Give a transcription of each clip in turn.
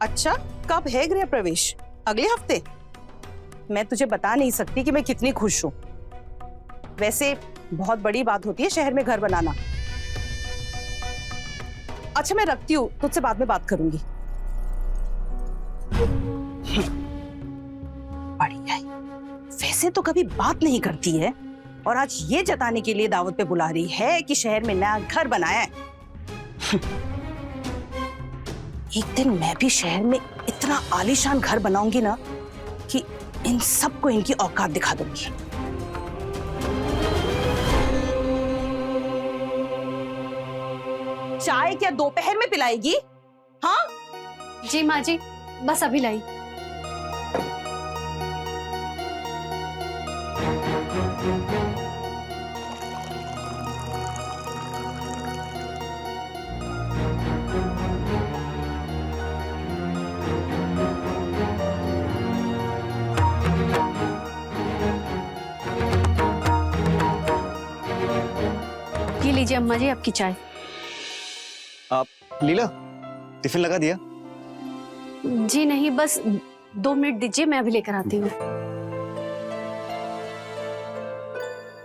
अच्छा, कब है गृह प्रवेश? अगले हफ्ते? मैं तुझे बता नहीं सकती कि मैं कितनी खुश हूँ। वैसे बहुत बड़ी बात होती है शहर में घर बनाना। अच्छा मैं रखती हूँ, तुझसे बाद में बात करूंगी। बढ़िया है। वैसे तो कभी बात नहीं करती है और आज ये जताने के लिए दावत पे बुला रही है कि शहर में नया घर बनाया है। एक दिन मैं भी शहर में इतना आलीशान घर बनाऊंगी ना कि इन सबको इनकी औकात दिखा दूंगी। चाय क्या दोपहर में पिलाएगी? हाँ जी माँ जी, बस अभी लाई। ये लीजिए अम्मा जी आपकी चाय। आप लीला टिफिन लगा दिया? जी नहीं, बस 2 मिनट दीजिए, मैं अभी लेकर आती हूँ।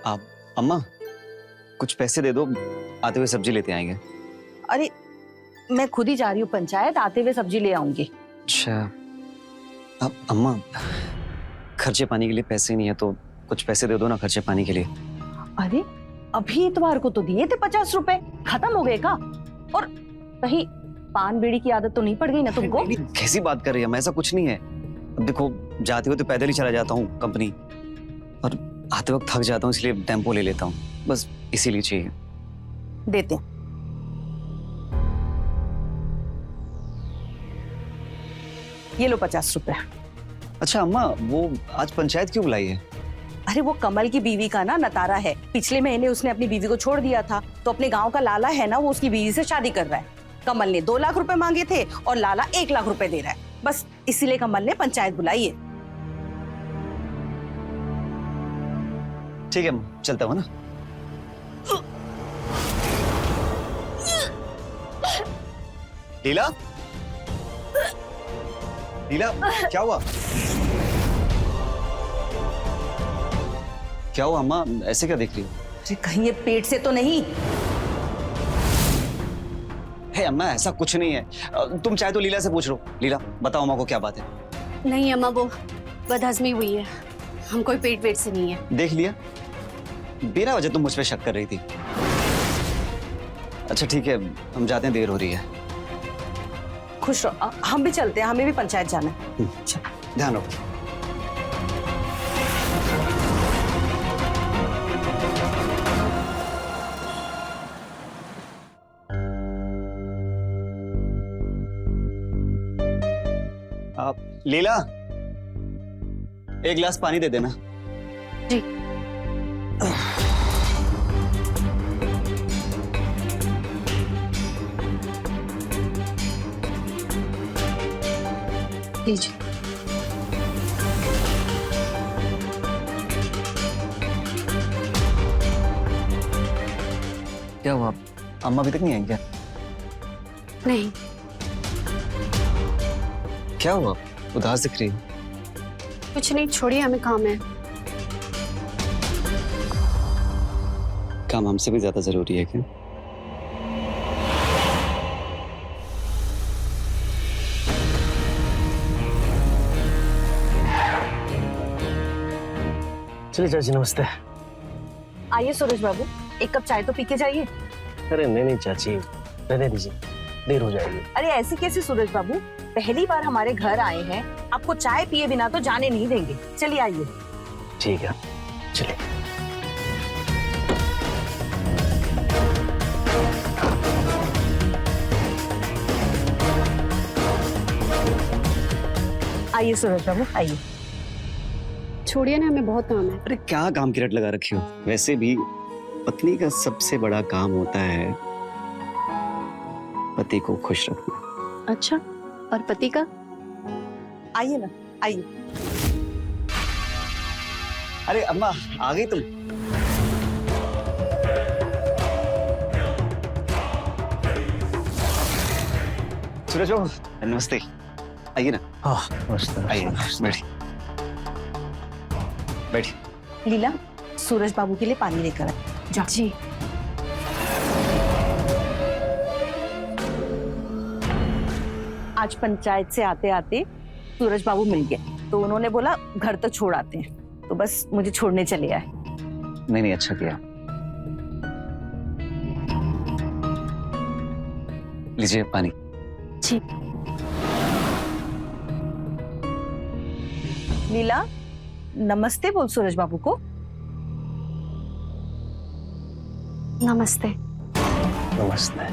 आप अम्मा कुछ पैसे दे दो, आते हुए सब्जी लेते आएंगे। अरे मैं खुद ही जा रही हूँ पंचायत, आते हुए सब्जी ले आऊंगी। अच्छा अब अम्मा खर्चे पानी के लिए पैसे नहीं है तो कुछ पैसे दे दो ना खर्चे पानी के लिए। अरे अभी इतवार को तो दिए थे 50 रुपए, खत्म हो गए का? और कहीं पान बीड़ी की आदत तो नहीं पड़ गई ना तुमको? कैसी बात कर रही है, ऐसा कुछ नहीं है। अब देखो जाते हुए तो पैदल ही चला जाता हूँ कंपनी, और आते वक्त थक जाता हूँ इसलिए टेम्पो ले लेता हूँ, बस इसीलिए चाहिए। देते हैं। ये लो 50 रुपए। अच्छा अम्मा वो आज पंचायत क्यों बुलाई है? अरे वो कमल की बीवी का ना नतारा है। पिछले महीने उसने अपनी बीवी को छोड़ दिया था, तो अपने गांव का लाला है ना, वो उसकी बीवी से शादी कर रहा है। कमल ने 2 लाख रुपए मांगे थे और लाला 1 लाख रुपए दे रहा है। बस इसीलिए कमल ने पंचायत बुलाई है। ठीक है अम्मा, चलता हूँ ना। लीला लीला क्या हुआ? क्या हुआ अम्मा, ऐसे क्या देख रही हो? अरे कहीं ये पेट से तो नहीं? हे अम्मा ऐसा कुछ नहीं है, तुम चाहे तो लीला से पूछ लो। लीला बताओ अम्मा को क्या बात है? नहीं अम्मा, वो बदहजमी हुई है, हम कोई पेट वेट से नहीं है। देख लिया, बिना वजह तुम मुझ पे शक कर रही थी। अच्छा ठीक है, हम जाते हैं, देर हो रही है। खुश रहो, हम भी चलते हैं, हमें भी पंचायत जाना है। ध्यान रखो। आप लीला 1 गिलास पानी दे देना। जी। लीजिए। क्या हुआ, अम्मा अभी तक नहीं आई क्या? नहीं। क्या हुआ, उदास दिख रही है? कुछ नहीं, छोड़िए, हमें काम है। काम हमसे भी ज्यादा जरूरी है क्या? चलिए चाची नमस्ते। आइए सूरज बाबू, 1 कप चाय तो पी के जाइए। अरे नहीं चाची, रहने दीजिए, देर हो जाएगी। अरे ऐसे कैसे सूरज बाबू, पहली बार हमारे घर आए हैं, आपको चाय पिए बिना तो जाने नहीं देंगे। चलिए आइए। ठीक है चलिए। आइए सूरज बाबू आइए। छोड़िए ना, हमें बहुत काम है। अरे क्या काम की रट लगा रखी हो? वैसे भी पत्नी का सबसे बड़ा काम होता है पति को खुश रखना। अच्छा, और पति का? आइए ना, आइए। अरे अम्मा आ गई तुम? सूरज बाबू नमस्ते। आइए ना, हाँ मस्त आइए, बैठिए बैठिए। लीला, सूरज बाबू के लिए पानी लेकर आए। जा। जी। आज पंचायत से आते आते सूरज बाबू मिल गए, तो उन्होंने बोला घर तक छोड़ आते हैं, तो बस मुझे छोड़ने चले आए। नहीं नहीं, अच्छा किया। लीजिए पानी। जी। लीला, नमस्ते बोल सूरज बाबू को। नमस्ते। नमस्ते।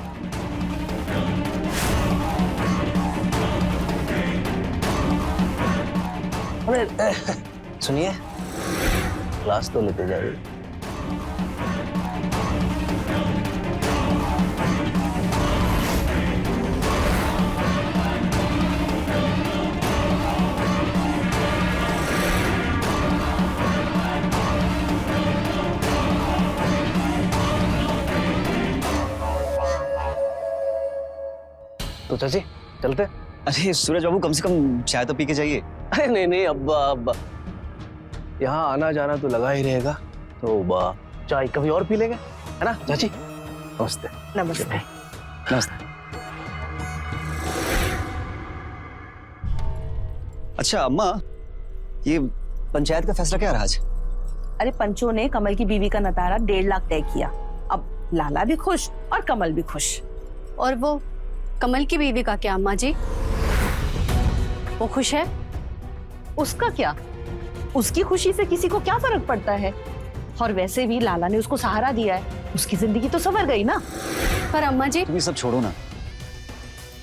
अरे सुनिए, क्लास तो लेते जाइए। तो चाची चलते? अरे सूरज बाबू, कम से कम चाय तो पी के जाइए। अरे नहीं नहीं अब्बा अब्बा, यहाँ आना जाना तो लगा ही रहेगा, तो चाय कभी और पी लेंगे, है ना चाची? नमस्ते। नमस्ते। नमस्ते। अच्छा अम्मा, ये पंचायत का फैसला क्या रहा आज? अरे पंचों ने कमल की बीवी का नतारा 1.5 लाख तय किया। अब लाला भी खुश और कमल भी खुश। और वो कमल की बीवी का क्या अम्मा जी? वो खुश है? उसका क्या? उसकी खुशी से किसी को क्या फर्क पड़ता है? और वैसे भी लाला ने उसको सहारा दिया है, उसकी जिंदगी तो संवर गई ना। पर अम्मा जी, तुम ये सब छोड़ो ना,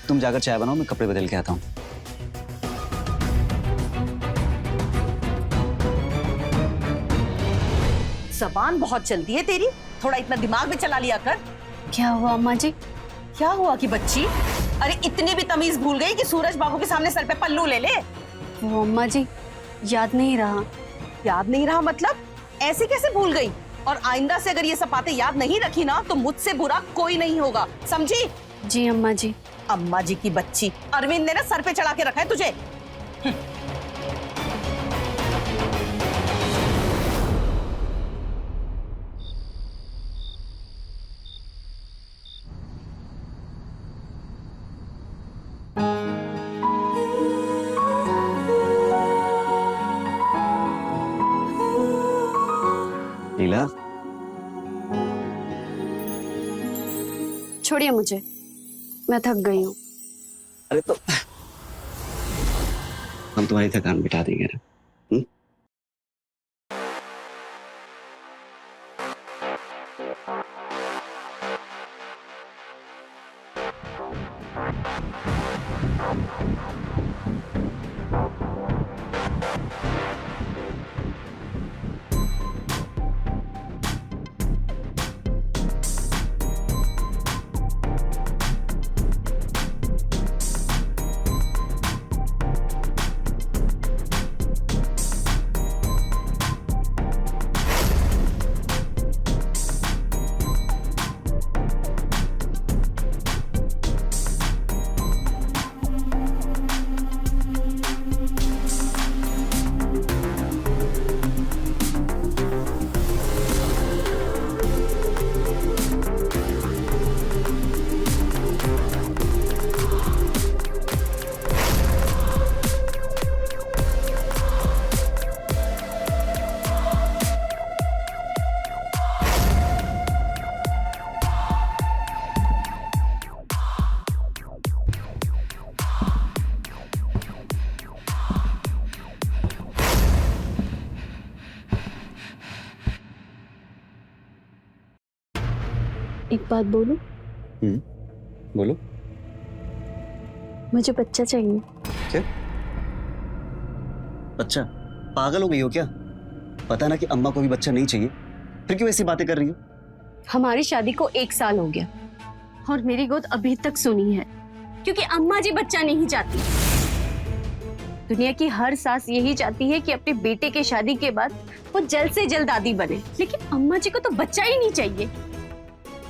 तुम जाकर चाय बनाओ, मैं कपड़े बदल के आता हूँ। जबान बहुत चलती है तेरी, थोड़ा इतना दिमाग में चला लिया कर। क्या हुआ अम्मा जी? क्या हुआ कि बच्ची? अरे इतनी भी तमीज भूल गई कि सूरज बाबू के सामने सर पे पल्लू ले ले। वो अम्मा जी, याद नहीं रहा। याद नहीं रहा मतलब? ऐसे कैसे भूल गई? और आइंदा से अगर ये सब बातें याद नहीं रखी ना, तो मुझसे बुरा कोई नहीं होगा, समझी? जी अम्मा जी। अम्मा जी की बच्ची, अरविंद ने ना सर पे चढ़ा के रखा है तुझे। लीला, छोड़िए मुझे, मैं थक गई हूँ। अरे तो हम तुम्हारी थकान मिटा देंगे ना। एक बात बोलूं? बोलो। मुझे बच्चा चाहिए। क्या? बच्चा? पागल हो गई हो क्या? पता ना कि अम्मा को भी बच्चा नहीं चाहिए, फिर क्यों ऐसी बातें कर रही हो? हमारी शादी को 1 साल हो गया और मेरी गोद अभी तक सुनी है, क्योंकि अम्मा जी बच्चा नहीं चाहती। दुनिया की हर सास यही चाहती है कि अपने बेटे के शादी के बाद वो जल्द से जल्द दादी बने, लेकिन अम्मा जी को तो बच्चा ही नहीं चाहिए।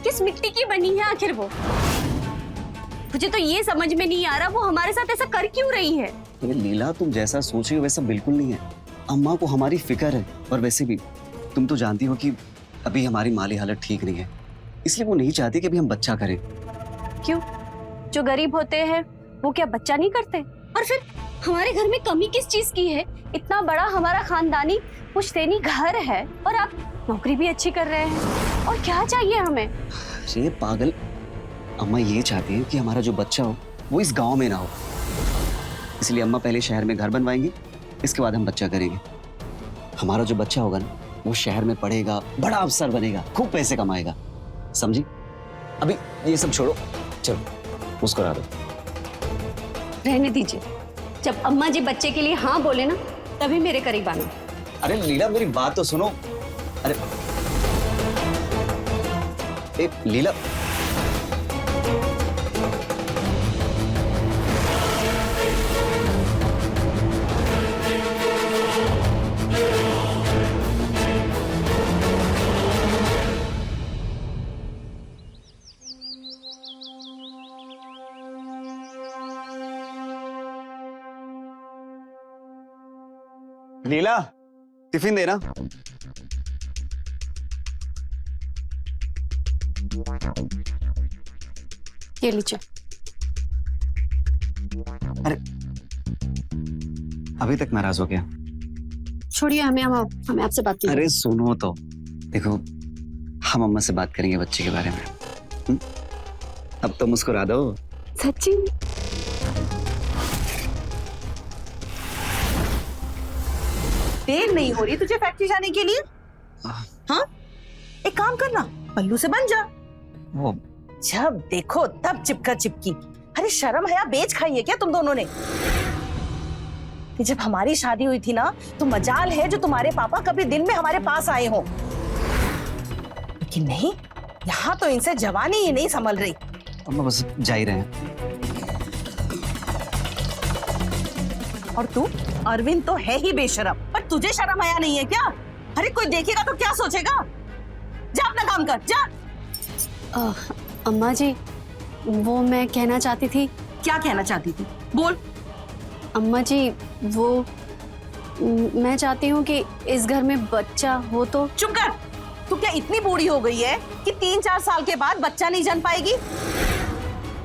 किस मिट्टी की बनी है आखिर वो? मुझे तो ये समझ में नहीं आ रहा वो हमारे साथ ऐसा कर क्यों रही है। अरे लीला, तुम जैसा सोच रही हो वैसा बिल्कुल नहीं है। अम्मा को हमारी फिक्र है, और वैसे भी तुम तो जानती हो कि अभी हमारी माली हालत ठीक नहीं है, इसलिए वो नहीं चाहती कि अभी हम बच्चा करें। क्यों? जो गरीब होते हैं वो क्या बच्चा नहीं करते? और फिर हमारे घर में कमी किस चीज की है? इतना बड़ा हमारा खानदानी पुश्तैनी घर है और आप नौकरी भी अच्छी कर रहे हैं, और क्या चाहिए हमें? अरे पागल, अम्मा ये चाहती है कि हमारा जो बच्चा हो वो इस गांव में ना हो, इसलिए अम्मा पहले शहर में घर बनवाएंगे, इसके बाद हम बच्चा करेंगे। हमारा जो बच्चा होगा ना वो शहर में पढ़ेगा, बड़ा अफसर बनेगा, खूब पैसे कमाएगा, समझी? अभी ये सब छोड़ो, चलो मुस्कुरा दो। रहने दीजिए, जब अम्मा जी बच्चे के लिए हाँ बोले ना तभी मेरे करीब आना। अरे लीला, मेरी बात तो सुनो। अरे ए, लीला, लीला, टिफिन देना। ये लीजिए। अरे अभी तक नाराज हो गया? छोड़िए, हमें आपसे बात करनी है। अरे सुनो तो, देखो हम अम्मा से बात करेंगे बच्चे के बारे में। अब तो मुस्कुरा दो। सच्ची? देर नहीं हो रही तुझे फैक्ट्री जाने के लिए? हाँ, एक काम करना, पल्लू से बन जा। वो जब देखो तब चिपका चिपकी। अरे शर्म हया बेच खाई है क्या तुम दोनों ने? कि जब हमारी शादी हुई थी ना तो मजाल है जो तुम्हारे पापा कभी दिन में हमारे पास आए हो, लेकिन नहीं, यहाँ तो इनसे जवानी ही नहीं संभल रही। अम्मा बस जा ही रहे हैं। और तू अरविंद तो है ही बेशरम, पर तुझे शर्म आया नहीं है क्या? अरे कोई देखेगा तो क्या सोचेगा? जा अपना काम कर, जा। अम्मा जी, वो मैं कहना चाहती थी। क्या कहना चाहती थी? बोल। अम्मा जी, वो मैं चाहती हूँ कि इस घर में बच्चा हो तो। चुप कर। तू क्या इतनी बूढ़ी हो गई है कि 3-4 साल के बाद बच्चा नहीं जन्म पाएगी?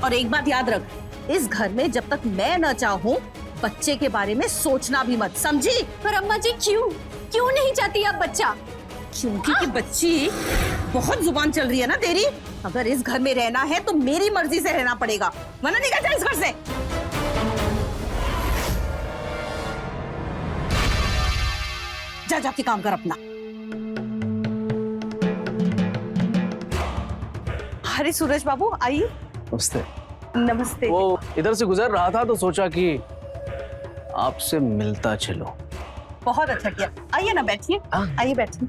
और एक बात याद रख, इस घर में जब तक मैं न चाहूं बच्चे के बारे में सोचना भी मत, समझी? पर अम्मा जी क्यों नहीं चाहती आप बच्चा? क्योंकि कि बच्ची, बहुत जुबान चल रही है ना तेरी। अगर इस घर में रहना है तो मेरी मर्जी से रहना पड़ेगा, वरना निकल जा इस घर से। जा जाके काम कर अपना। अरे सूरज बाबू आइए। नमस्ते। नमस्ते। वो इधर से गुजर रहा था तो सोचा कि आपसे मिलता चलो। बहुत अच्छा किया, आइए ना बैठिए। हाँ। आइए बैठिए।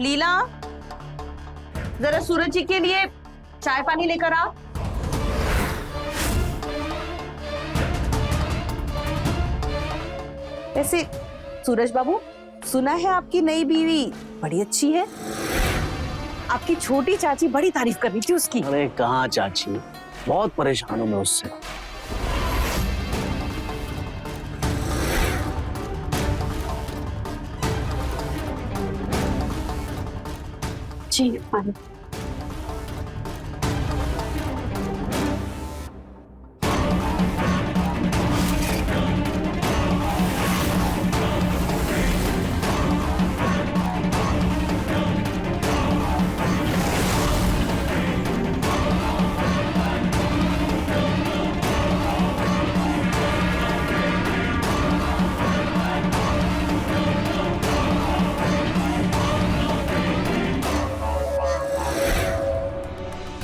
लीला, जरा सूरज जी के लिए चाय पानी लेकर आ। वैसे सूरज बाबू, सुना है आपकी नई बीवी बड़ी अच्छी है। आपकी छोटी चाची बड़ी तारीफ कर रही थी उसकी। अरे कहाँ चाची, बहुत परेशान हूं मैं उससे। जी पानी।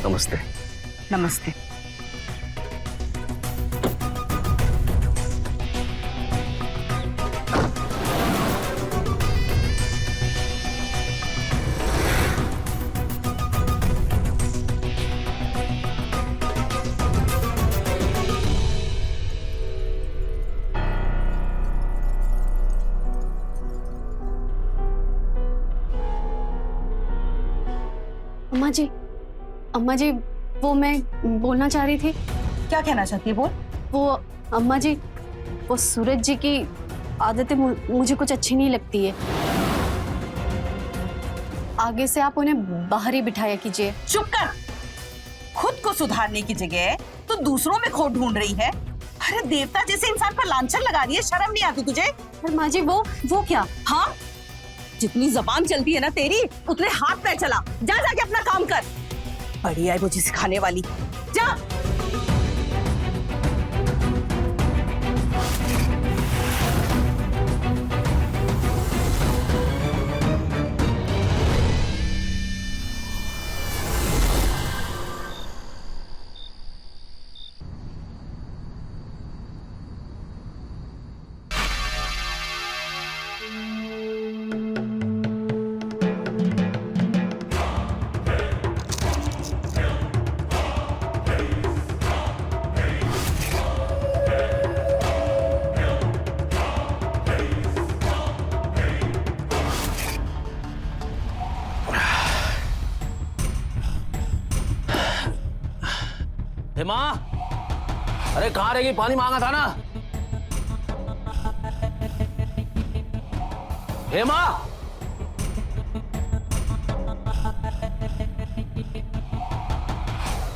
नमस्ते। नमस्ते। अम्मा जी, वो मैं बोलना चाह रही थी। क्या कहना चाहती है बोल। वो अम्मा जी, वो सूरज जी की आदतें मुझे कुछ अच्छी नहीं लगती है। आगे से आप उन्हें बाहर ही बिठाया कीजिए। चुप कर। खुद को सुधारने की जगह तो दूसरों में खोट ढूंढ रही है। अरे देवता जैसे इंसान पर लांछन लगा रही है, शर्म नहीं आती तुझे? पर माँ जी वो क्या? हाँ, जितनी जबान चलती है ना तेरी, उतने हाथ पैर चला। जा जाके अपना काम कर। बड़ी आई मुझे सिखाने वाली। जा। हेमा, अरे कहाँ रहेगी? पानी मांगा था ना। हेमा,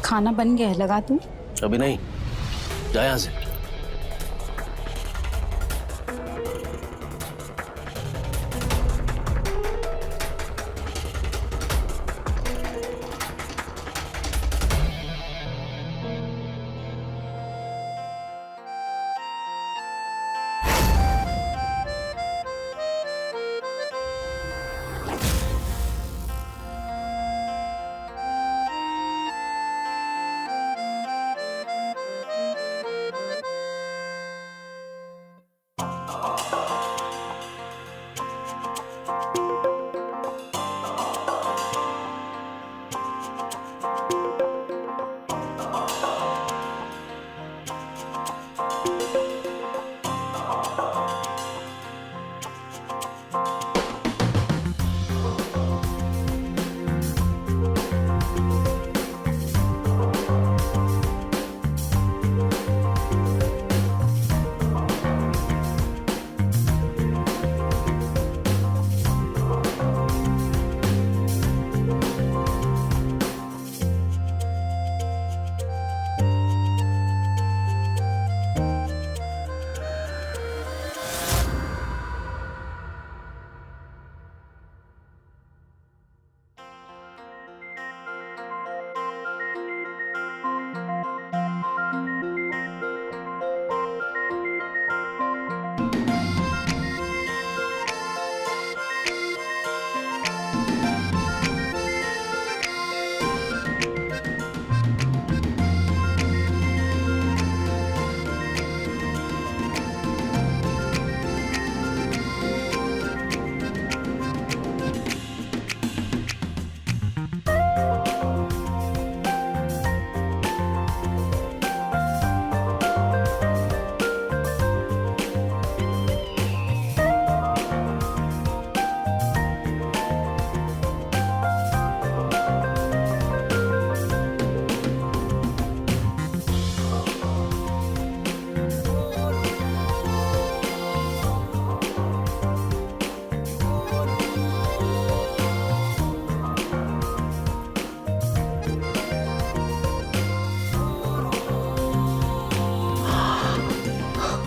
खाना बन गया है, लगा दूं? अभी नहीं, जा यहाँ से।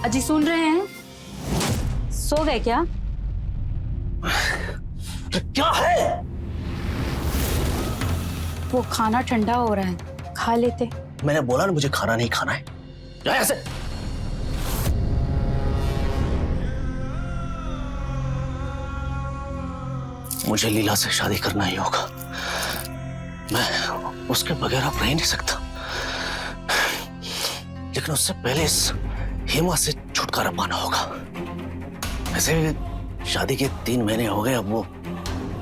अजी सुन रहे हैं? सो गए क्या? क्या है? वो खाना ठंडा हो रहा है, खा लेते। मैंने बोला ना मुझे खाना नहीं खाना है। जा यहाँ से। मुझे लीला से शादी करना ही होगा। मैं उसके बगैर अब रह नहीं सकता। लेकिन उससे पहले इस हेमा से छुटकारा पाना होगा। वैसे भी शादी के 3 महीने हो गए, अब वो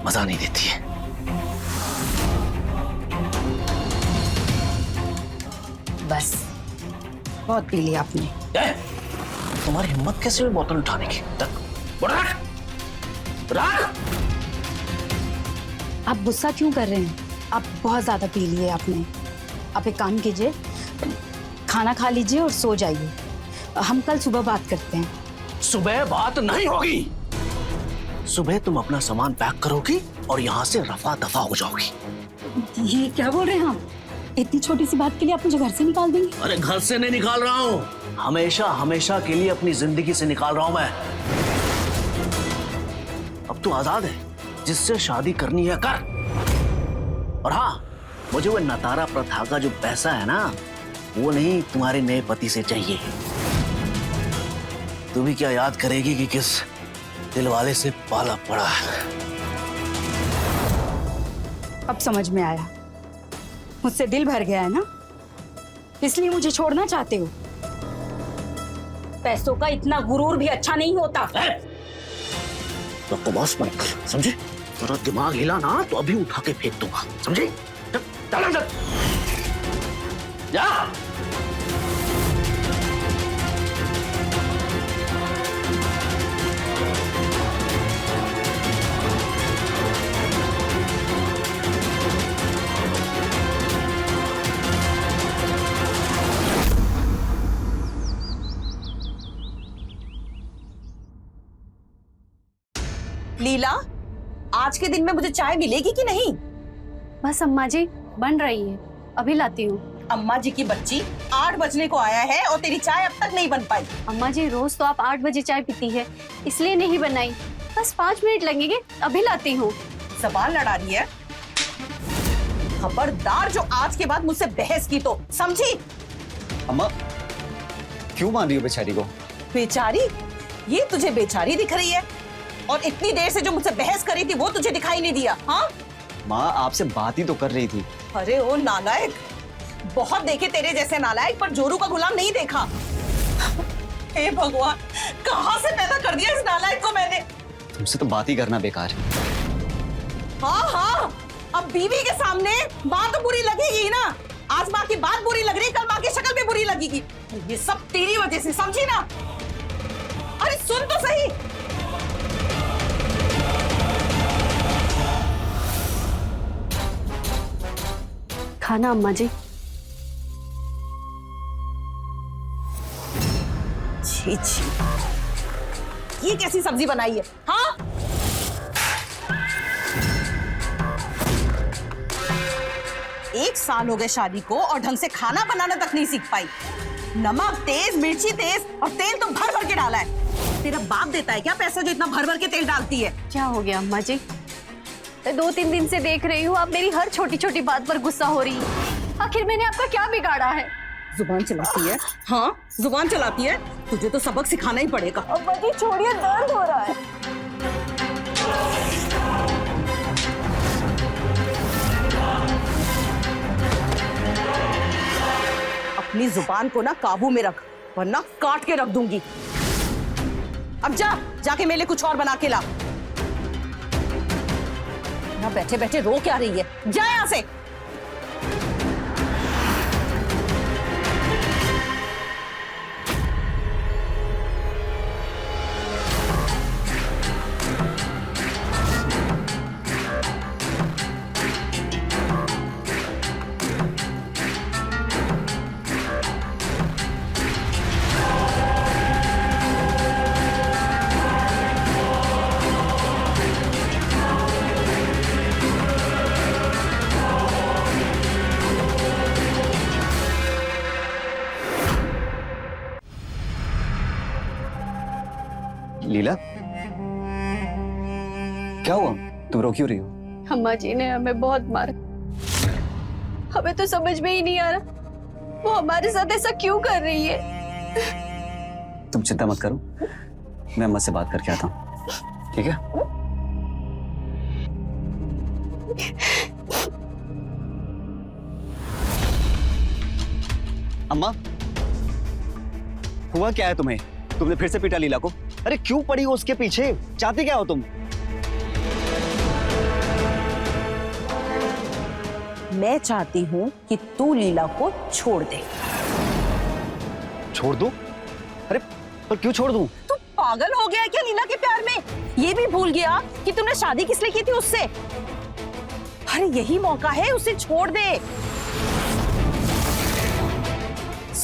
मजा नहीं देती है। बस बहुत पी लिया आपने। तुम्हारी हिम्मत कैसे हुई बोतल उठाने की? रख। आप गुस्सा क्यों कर रहे हैं? आप बहुत ज्यादा पी लिए आपने। आप एक काम कीजिए, खाना खा लीजिए और सो जाइए। हम कल सुबह बात करते हैं। सुबह बात नहीं होगी। सुबह तुम अपना सामान पैक करोगी और यहाँ से रफा दफा हो जाओगी। ये क्या बोल रहे हैं आप? इतनी छोटी सी बात के लिए आप मुझे घर से निकाल देंगे? अरे घर से नहीं निकाल रहा हूँ, हमेशा हमेशा के लिए अपनी जिंदगी से निकाल रहा हूँ मैं। अब तू आजाद है, जिससे शादी करनी है कर। और हाँ, मुझे वो नतारा प्रथा का जो पैसा है ना, वो नहीं तुम्हारे नए पति से चाहिए। तू भी क्या याद करेगी कि किस दिलवाले से पाला पड़ा। अब समझ में आया, मुझसे दिल भर गया है ना, इसलिए मुझे छोड़ना चाहते हो। पैसों का इतना गुरूर भी अच्छा नहीं होता। तो बॉस मत कर, समझे? तेरा दिमाग हिला ना तो अभी उठा के फेंक दूंगा, समझे? चल अंदर जा। लीला, आज के दिन में मुझे चाय मिलेगी कि नहीं? बस अम्मा जी, बन रही है, अभी लाती हूँ। अम्मा जी की बच्ची 8 बजने को आया है और तेरी चाय अब तक नहीं बन पाई। अम्मा जी, रोज तो आप 8 बजे चाय पीती है, इसलिए नहीं बनाई। बस 5 मिनट लगेंगे, अभी लाती हूँ। जबान लड़ा रही है। खबरदार जो आज के बाद मुझसे बहस की तो, समझी? अम्मा क्यों मान रही हो बेचारी को? बेचारी? ये तुझे बेचारी दिख रही है? और इतनी देर से जो मुझसे बहस करी थी वो तुझे दिखाई नहीं दिया? हाँ माँ, आपसे बात ही तो कर रही थी। अरे ओ नालायक, बहुत देखे तेरे जैसे नालायक, पर जोरू का गुलाम नहीं देखा। हे भगवान, कहाँ से पैदा कर दिया इस नालायक को मैंने। तुमसे तो बात ही करना बेकार है। हाँ हाँ, अब बीवी के सामने बात तो बुरी लगेगी ना। आज माँ की बात बुरी लग रही, कल माँ की शक्ल भी बुरी लगेगी। ये सब तेरी वजह से, समझी ना? अरे सुन तो सही। खाना अम्मा जी। छी छी, ये कैसी सब्जी बनाई है? हाँ, एक साल हो गए शादी को और ढंग से खाना बनाना तक नहीं सीख पाई। नमक तेज, मिर्ची तेज और तेल तो भर भर के डाला है। तेरा बाप देता है क्या पैसा जो इतना भर भर के तेल डालती है? क्या हो गया अम्मा जी? 2-3 दिन से देख रही हूँ, आप मेरी हर छोटी छोटी बात पर गुस्सा हो रही है। आखिर मैंने आपका क्या बिगाड़ा है? जुबान चलाती है। हाँ, जुबान चलाती है। तुझे तो सबक सिखाना ही पड़ेगा। अम्मा जी छोड़िए, दर्द हो रहा है। अपनी जुबान को ना काबू में रख, वरना काट के रख दूंगी। अब जाके मेरे लिए कुछ और बना के ला। ना बैठे बैठे रो क्या रही है? जा यहां से। लीला, क्या हुआ? तुम रो क्यों रही हो? अम्मा जी ने हमें बहुत मारा। हमें तो समझ में ही नहीं आ रहा वो हमारे साथ ऐसा क्यों कर रही है। तुम चिंता मत करो, मैं अम्मा से बात करके आता हूँ, ठीक है? अम्मा, हुआ क्या है तुम्हें? तुमने फिर से पीटा लीला को? अरे क्यों पड़ी हो उसके पीछे? चाहती क्या हो तुम? मैं चाहती हूँ कि तू लीला को छोड़ दे। छोड़ दूं? अरे पर क्यों छोड़ दूं? तू पागल हो गया है क्या लीला के प्यार में? ये भी भूल गया कि तूने शादी किस लिए की थी उससे? अरे यही मौका है, उसे छोड़ दे।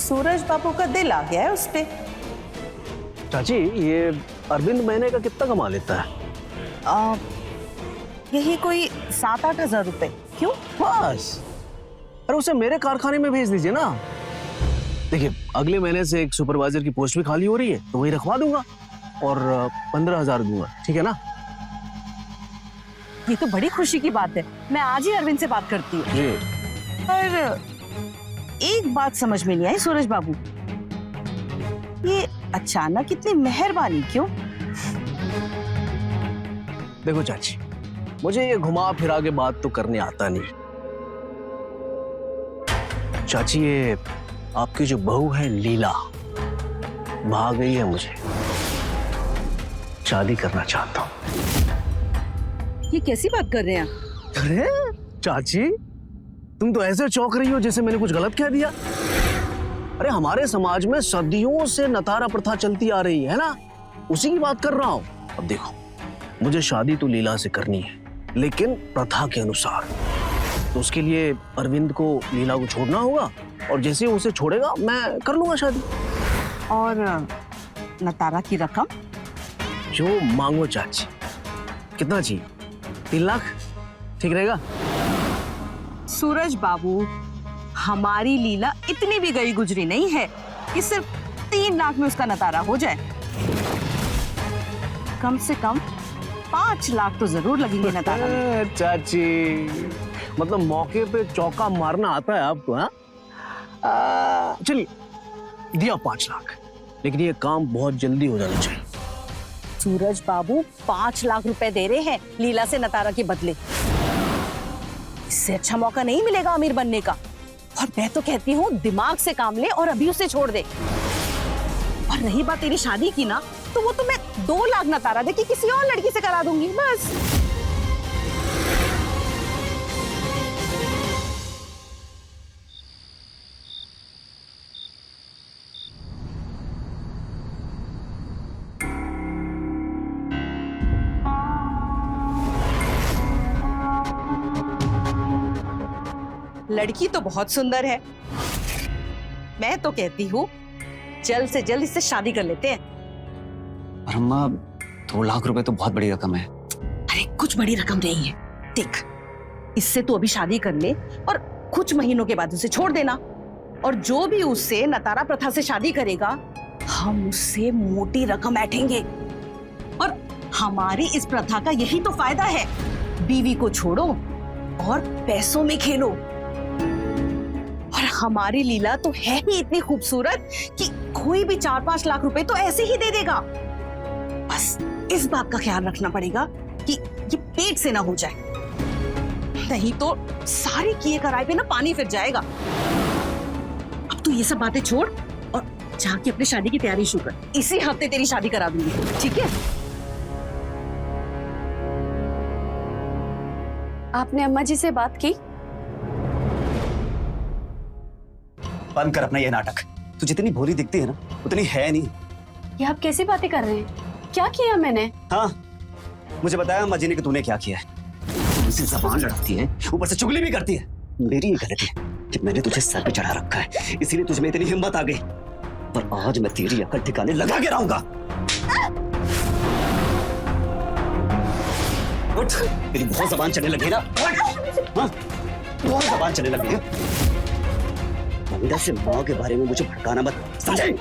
सूरज बाबू का दिल आ गया है उस पे। चाची, ये अरविंद महीने का कितना कमा लेता है? यही कोई 7-8 हजार रुपए। क्यों? बस। अरे उसे मेरे कारखाने में भेज दीजिए ना। देखिए, अगले महीने से एक सुपरवाइजर की पोस्ट भी खाली हो रही है, तो वही रखवा दूंगा और 15,000 दूंगा, ठीक है ना? ये तो बड़ी खुशी की बात है। मैं आज ही अरविंद से बात करती हूँ। जी। पर एक बात समझ में नहीं आई सूरज बाबू, ये अचानक इतनी मेहरबानी क्यों? देखो चाची, मुझे ये घुमा फिरा के बात तो करने आता नहीं। चाची, ये आपकी जो बहू है लीला, भाग गई है मुझे। शादी करना चाहता हूँ। ये कैसी बात कर रहे हैं? अरे चाची, तुम तो ऐसे चौंक रही हो जैसे मैंने कुछ गलत कह दिया। अरे हमारे समाज में सदियों से नतारा प्रथा चलती आ रही है ना, उसी की बात कर रहा हूँ। अब देखो, मुझे शादी तो लीला से करनी है, लेकिन प्रथा के अनुसार। तो उसके लिए अरविंद को लीला को छोड़ना होगा, और जैसे उसे छोड़ेगा मैं कर लूंगा शादी। और नतारा की रकम? जो मांगो चाची। कितना चाहिए? 3 लाख ठीक रहेगा? सूरज बाबू, हमारी लीला इतनी भी गई गुजरी नहीं है कि सिर्फ 3 लाख में उसका नतारा हो जाए। कम से कम 5 लाख तो जरूर लगेंगे नतारा में। चाची, मतलब मौके पे चौका मारना आता है आपको? हाँ, चलिए, दिया 5 लाख, लेकिन ये काम बहुत जल्दी हो जाना चाहिए। सूरज बाबू 5 लाख रुपए दे रहे हैं लीला से नतारा के बदले। इससे अच्छा मौका नहीं मिलेगा अमीर बनने का। और मैं तो कहती हूँ दिमाग से काम ले और अभी उसे छोड़ दे। और रही बात तेरी शादी की ना, तो वो तो मैं 2 लाख नतारा दे के किसी और लड़की से करा दूंगी बस। लड़की तो बहुत सुंदर है। मैं तो कहती हूँ जल्द से जल्द इससे शादी कर लेते हैं। पर अम्मा, 2 लाख रुपए तो बहुत बड़ी रकम है। अरे कुछ बड़ी रकम नहीं है। देख, इससे तो अभी शादी कर ले और कुछ महीनों के बाद उसे छोड़ देना। और जो भी उससे नतारा प्रथा से शादी करेगा, हम उससे मोटी रकम ऐंठेंगे। और हमारी इस प्रथा का यही तो फायदा है। बीवी को छोड़ो और पैसों में खेलो। और हमारी लीला तो है ही इतनी खूबसूरत कि कोई भी 4-5 लाख रुपए तो ऐसे ही दे देगा। बस इस बात का ख्याल रखना पड़ेगा कि ये पेट से ना हो जाए, नहीं तो सारी किए कराए पे ना पानी फिर जाएगा। अब तू ये सब बातें छोड़ और जाके अपनी शादी की तैयारी शुरू कर। इसी हफ्ते तेरी शादी करा दूंगी, ठीक है? आपने अम्मा जी से बात की? बंद कर अपना ये नाटक। तू जितनी भोली दिखती है ना, उतनी है नहीं। ये आप कैसी बातें कर रहे हैं? क्या किया मैंने? हाँ, मुझे बताया अम्मा जी ने कि तूने क्या किया है। मुझसे जबान लड़ाती है, ऊपर से चुगली भी करती है। मेरी ही गलती है कि मैंने तुझे सर पे चढ़ा रखा है, इसीलिए तुझ में इतनी हिम्मत आ गई। पर आज मैं तेरी अकड़ ठिकाने लगा के रहूंगा। उठ, तेरी बहुत जबान चलने लगी है ना? हाँ, बहुत जबान चलने लगी है। बंदा से माँ के बारे में मुझे भड़काना मत, समझे?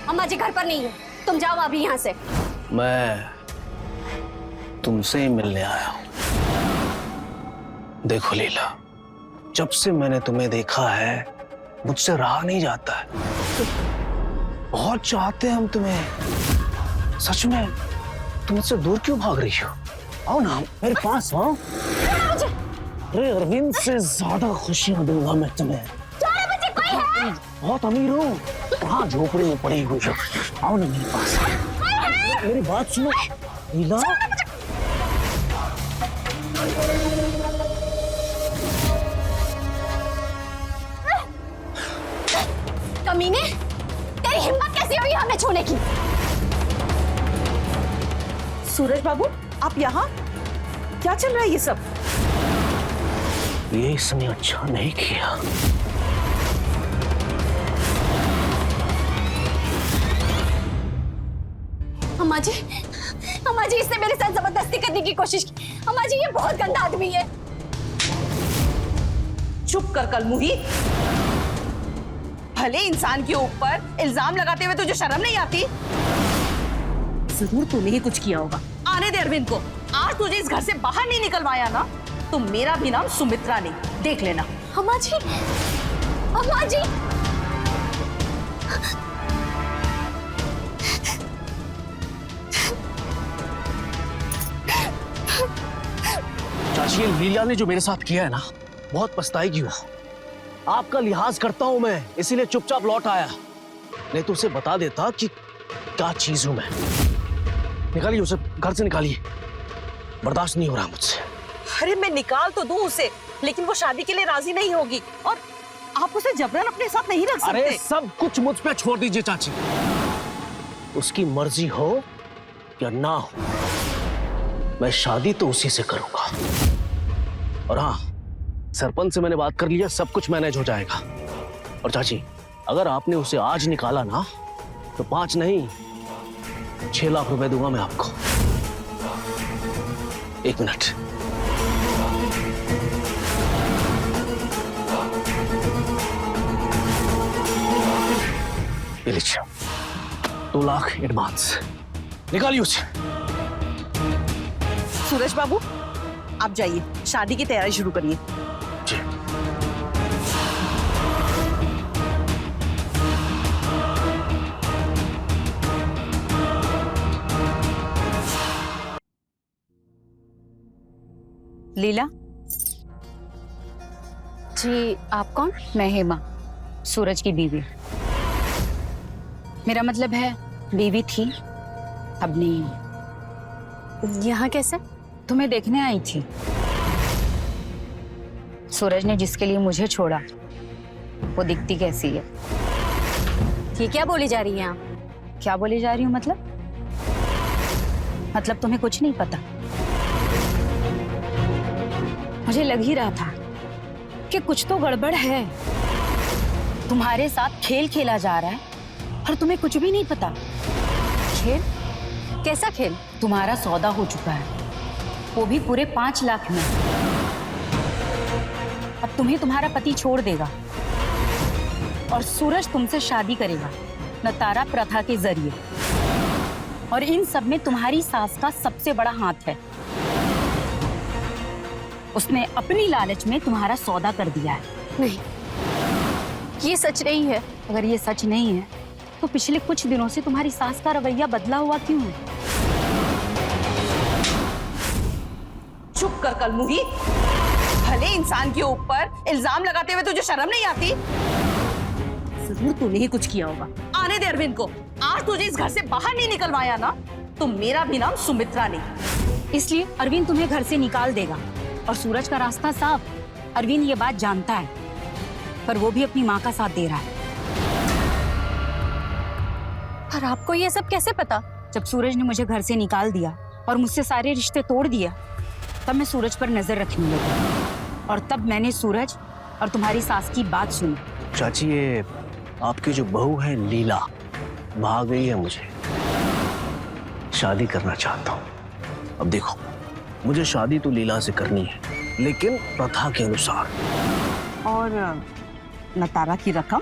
अम्मा जी घर पर नहीं है, तुम जाओ अभी यहाँ से। मैं तुमसे ही मिलने आया हूं। देखो लीला, जब से मैंने तुम्हें देखा है मुझसे रहा नहीं जाता है। बहुत चाहते हैं हम तुम्हें, सच में। तुम मुझसे दूर क्यों भाग रही हो? आओ ना मेरे पास आओ। अरे अरविंद से ज्यादा खुशियां दूंगा मैं तुम्हें। बहुत अमीर हूँ, वहाँ झोपड़ी में पड़ी हुई हो। आओ ना मेरे पास, मेरी बात सुनो लीला। कमीने, तेरी हिम्मत कैसी हुई हमें छूने की? सूरज बाबू, आप यहाँ? क्या चल रहा है ये सब? ये इसने अच्छा नहीं किया। अम्मा जी, इसने मेरे साथ जबरदस्ती करने की कोशिश की। अम्मा जी, ये बहुत गंदा आदमी है। चुप कर कलमुही। भले इंसान के ऊपर इल्जाम लगाते हुए तुझे शर्म नहीं आती? जरूर तूने ही कुछ किया होगा। आने दे अरविंद को। आज तुझे इस घर से बाहर नहीं निकलवाया ना, तो मेरा भी नाम सुमित्रा नहीं, देख लेना। अम्मा जी, अम्मा जी। चाची, लीला ने जो मेरे साथ किया है ना, बहुत पछताएगी वो। आपका लिहाज करता हूं मैं, इसीलिए चुपचाप लौट आया। नहीं तो उसे बता देता कि क्या चीज हूं मैं। निकालिए उसे, घर से निकालिए। बर्दाश्त नहीं हो रहा मुझसे। अरे मैं निकाल तो दूं उसे, लेकिन वो शादी के लिए राजी नहीं होगी, और आप उसे जबरन अपने साथ नहीं रख सकते। अरे सब कुछ मुझ पे छोड़ दीजिए चाची। उसकी मर्जी हो या ना हो, मैं शादी तो उसी से करूंगा। और हाँ, सरपंच से मैंने बात कर लिया, सब कुछ मैनेज हो जाएगा। और चाची, अगर आपने उसे आज निकाला ना, तो 5 नहीं 6 लाख रुपए दूंगा मैं आपको। 1 मिनट। ये लीजिए, 2 लाख एडवांस। निकालिए उसे। सूरज बाबू, आप जाइए, शादी की तैयारी शुरू करिए। जी। लीला जी, आप कौन? मैं हेमा, सूरज की बीवी। मेरा मतलब है, बीवी थी, अब नहीं। यहाँ कैसे? तुम्हें देखने आई थी। सूरज ने जिसके लिए मुझे छोड़ा, वो दिखती कैसी है? ये क्या बोली जा रही हैं आप? क्या बोली जा रही हूँ मतलब? मतलब तुम्हें कुछ नहीं पता? मुझे लग ही रहा था कि कुछ तो गड़बड़ है। तुम्हारे साथ खेल खेला जा रहा है और तुम्हें कुछ भी नहीं पता। खेल? कैसा खेल? तुम्हारा सौदा हो चुका है, वो भी पूरे 5 लाख में। अब तुम्हें तुम्हारा पति छोड़ देगा और सूरज तुमसे शादी करेगा नतारा प्रथा के जरिए। और इन सब में तुम्हारी सास का सबसे बड़ा हाथ है। उसने अपनी लालच में तुम्हारा सौदा कर दिया है। नहीं, ये सच नहीं है। अगर ये सच नहीं है, तो पिछले कुछ दिनों से तुम्हारी सास का रवैया बदला हुआ क्यों है? चुप कर कलमुही। भले इंसान के ऊपर इल्जाम लगाते हुए तुझे शर्म नहीं आती? जरूर तूने ही कुछ किया होगा। आने दे अरविंद को। आज तुझे इस घर से बाहर नहीं निकलवाया ना, तो मेरा भी नाम सुमित्रा नहीं। इसलिए अरविंद तुम्हें घर से निकाल देगा और सूरज का रास्ता साफ। अरविंद ये बात जानता है, पर वो भी अपनी माँ का साथ दे रहा है। और आपको ये सब कैसे पता? जब सूरज ने मुझे घर से निकाल दिया और मुझसे सारे रिश्ते तोड़ दिया, तब मैं सूरज पर नजर रखने लगी। और तब मैंने सूरज और तुम्हारी सास की बात सुनी। चाची, ये आपकी जो बहू है लीला, भाग गई है मुझे। शादी करना चाहता हूँ। अब देखो, मुझे शादी तो लीला से करनी है, लेकिन प्रथा के अनुसार। और नतारा की रकम?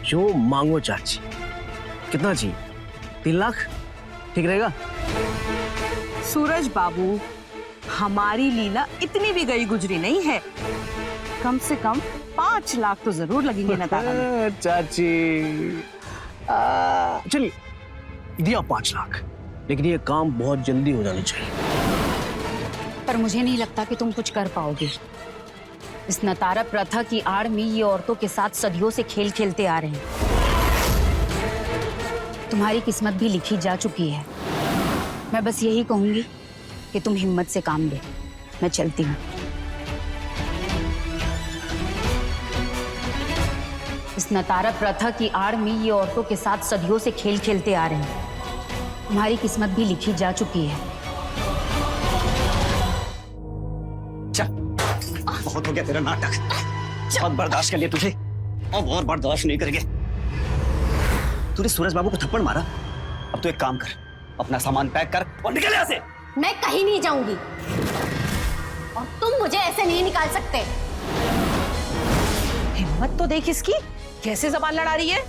जो मांगो चाची। कितना चाहिए? 3 लाख ठीक रहेगा? सूरज बाबू, हमारी लीला इतनी भी गई गुजरी नहीं है। कम से कम 5 लाख तो जरूर लगेंगे नतारा में। चाची चलिए दिया 5 लाख, लेकिन ये काम बहुत जल्दी हो जानी चाहिए। पर मुझे नहीं लगता कि तुम कुछ कर पाओगे। इस नतारा प्रथा की आड़ में ये औरतों के साथ सदियों से खेल खेलते आ रहे हैं। तुम्हारी किस्मत भी लिखी जा चुकी है। मैं बस यही कहूंगी कि तुम हिम्मत से काम लो। मैं चलती हूँ। इस नतारा प्रथा की आड़ में ये औरतों के साथ सदियों से खेल खेलते आ रहे हैं। तुम्हारी किस्मत भी लिखी जा चुकी है। बहुत हो गया तेरा नाटक। बहुत बर्दाश्त कर लिया तुझे, अब और बर्दाश्त नहीं करेंगे। तूने सूरज बाबू को थप्पड़ मारा, अब तू एक काम कर, अपना सामान पैक कर और निकल यहाँ से। मैं कहीं नहीं जाऊंगी और तुम मुझे ऐसे नहीं निकाल सकते। हिम्मत तो देख इसकी, कैसे जबान लड़ा रही है।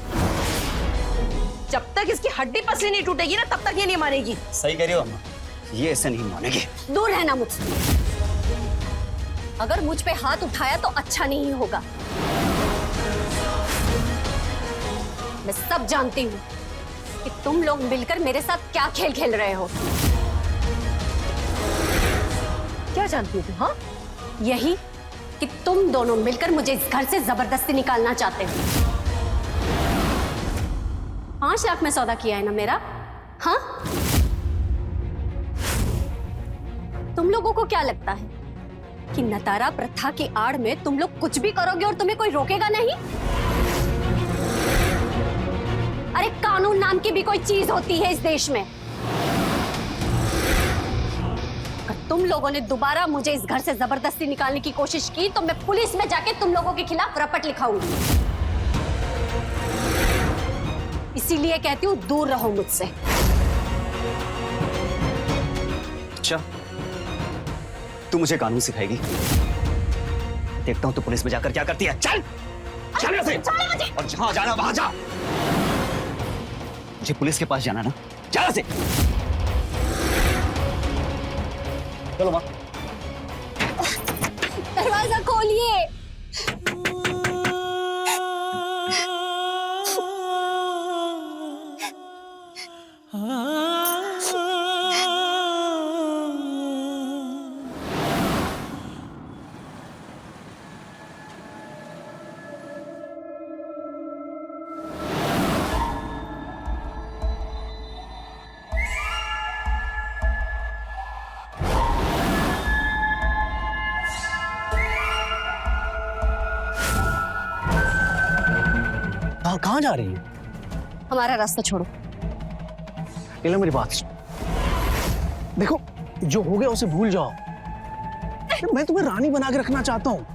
जब तक इसकी हड्डी पसली नहीं टूटेगी ना, तब तक ये नहीं मानेगी। सही कह रही हो अम्मा, ये ऐसे नहीं मानेगी। दूर रहना मुझसे। अगर मुझ पे हाथ उठाया तो अच्छा नहीं होगा। मैं सब जानती हूँ कि तुम लोग मिलकर मेरे साथ क्या खेल खेल रहे हो। क्या जानती हो तुम? हाँ, यही कि तुम दोनों मिलकर मुझे इस घर से जबरदस्ती निकालना चाहते हो। 5 लाख में सौदा किया है ना मेरा? हाँ, तुम लोगों को क्या लगता है कि नतारा प्रथा की आड़ में तुम लोग कुछ भी करोगे और तुम्हें कोई रोकेगा नहीं? अरे कानून नाम की भी कोई चीज होती है इस देश में। अगर तुम लोगों ने दोबारा मुझे इस घर से जबरदस्ती निकालने की कोशिश की तो मैं पुलिस में जाके तुम लोगों के खिलाफ रपट लिखाऊंगी। इसीलिए कहती हूँ दूर रहो मुझसे। अच्छा, तू मुझे कानून सिखाएगी? देखता हूँ तो पुलिस में जाकर क्या करती है। चल चल यहाँ से, और जहां जाना वहां जा। मुझे पुलिस के पास जाना ना, जा यहाँ से। चलो माँ। दरवाजा खोलिए। कहाँ जा रही है? हमारा रास्ता छोड़ो। लीला मेरी बात सुन। देखो, जो हो गया उसे भूल जाओ। मैं तुम्हें रानी बना के रखना चाहता हूँ।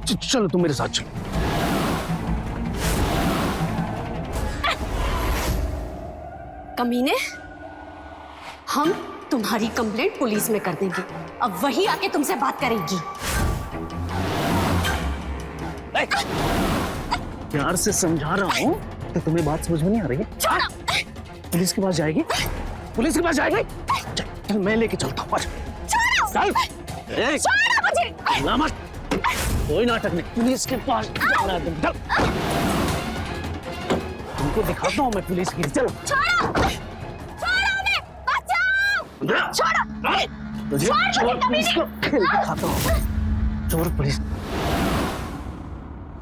चलो तुम मेरे साथ चलो। कमीने, हम तुम्हारी कंप्लेंट पुलिस में कर देंगे। अब वही आके तुमसे बात करेगी। प्यार से समझा रहा हूँ तो तुम्हें बात समझ में नहीं आ रही है? पुलिस के पास जाएगी? पुलिस के पास जाएगी? चल मैं लेके चलता हूँ। चल। ना मत, कोई नाटक नहीं। पुलिस के पास जाना है तुम। चल, तुमको दिखाता हूँ मैं पुलिस की। चलो तुझे चोर पुलिस को खेल दिखाता हूँ। चोर पुलिस।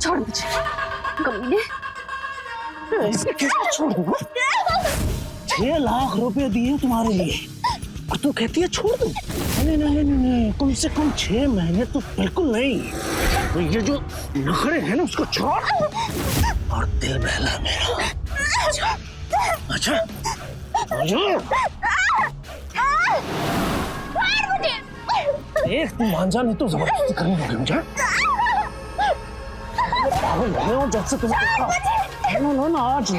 छोड़ मुझे कमीने। ऐसे कैसे छोड़ दूँ? 6 लाख रुपए दिए तुम्हारे लिए और तू कहती है छोड़ दूँ? नहीं नहीं नहीं नहीं, कम से कम 6 महीने तो बिल्कुल नहीं। तो ये जो नखरे हैं ना उसको छोड़ और दिल बहला मेरा। अच्छा अच्छा एक तू मान जा, नहीं तो जबरदस्ती करनी होगी मुझे। पागल हो गए हो जब से तुम्हें देखा। ना ना आज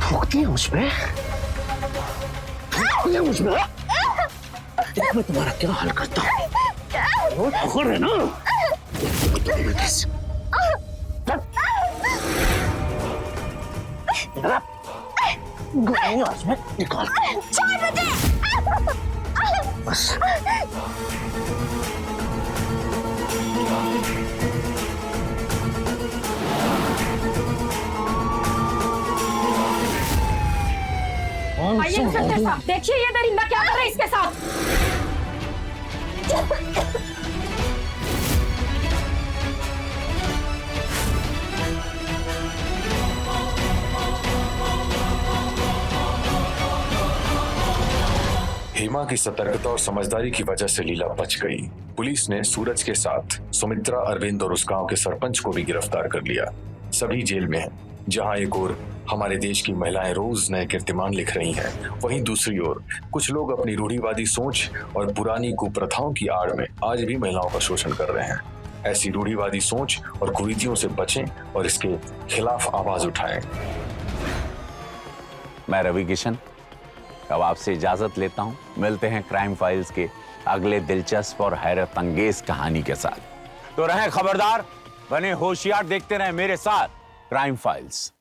थूकती है मुझ पे, थूकती है मुझ पे। देख मैं तुम्हारा क्या हाल करता हूँ। वो ठोकर है ना। आज में निकाल। बस आइए इंस्पेक्टर साहब, देखिए ये दरिंदा क्या कर रहा है इसके साथ। हेमा की सतर्कता और समझदारी की वजह से लीला बच गई। पुलिस ने सूरज के साथ सुमित्रा, अरविंद और उस गांव के सरपंच को भी गिरफ्तार कर लिया। सभी जेल में हैं। जहां एक ओर हमारे देश की महिलाएं रोज नए कीर्तिमान लिख रही हैं, वहीं दूसरी ओर कुछ लोग अपनी रूढ़िवादी सोच और पुरानी कुप्रथाओं की आड़ में आज भी महिलाओं का शोषण कर रहे हैं। ऐसी रूढ़िवादी सोच और कुरीतियों से बचें और इसके खिलाफ आवाज उठाएं। मैं रवि किशन अब आपसे इजाजत लेता हूं। मिलते हैं क्राइम फाइल्स के अगले दिलचस्प और हैरत अंगेज कहानी के साथ। तो रहें खबरदार, बने होशियार, देखते रहें मेरे साथ क्राइम फाइल्स।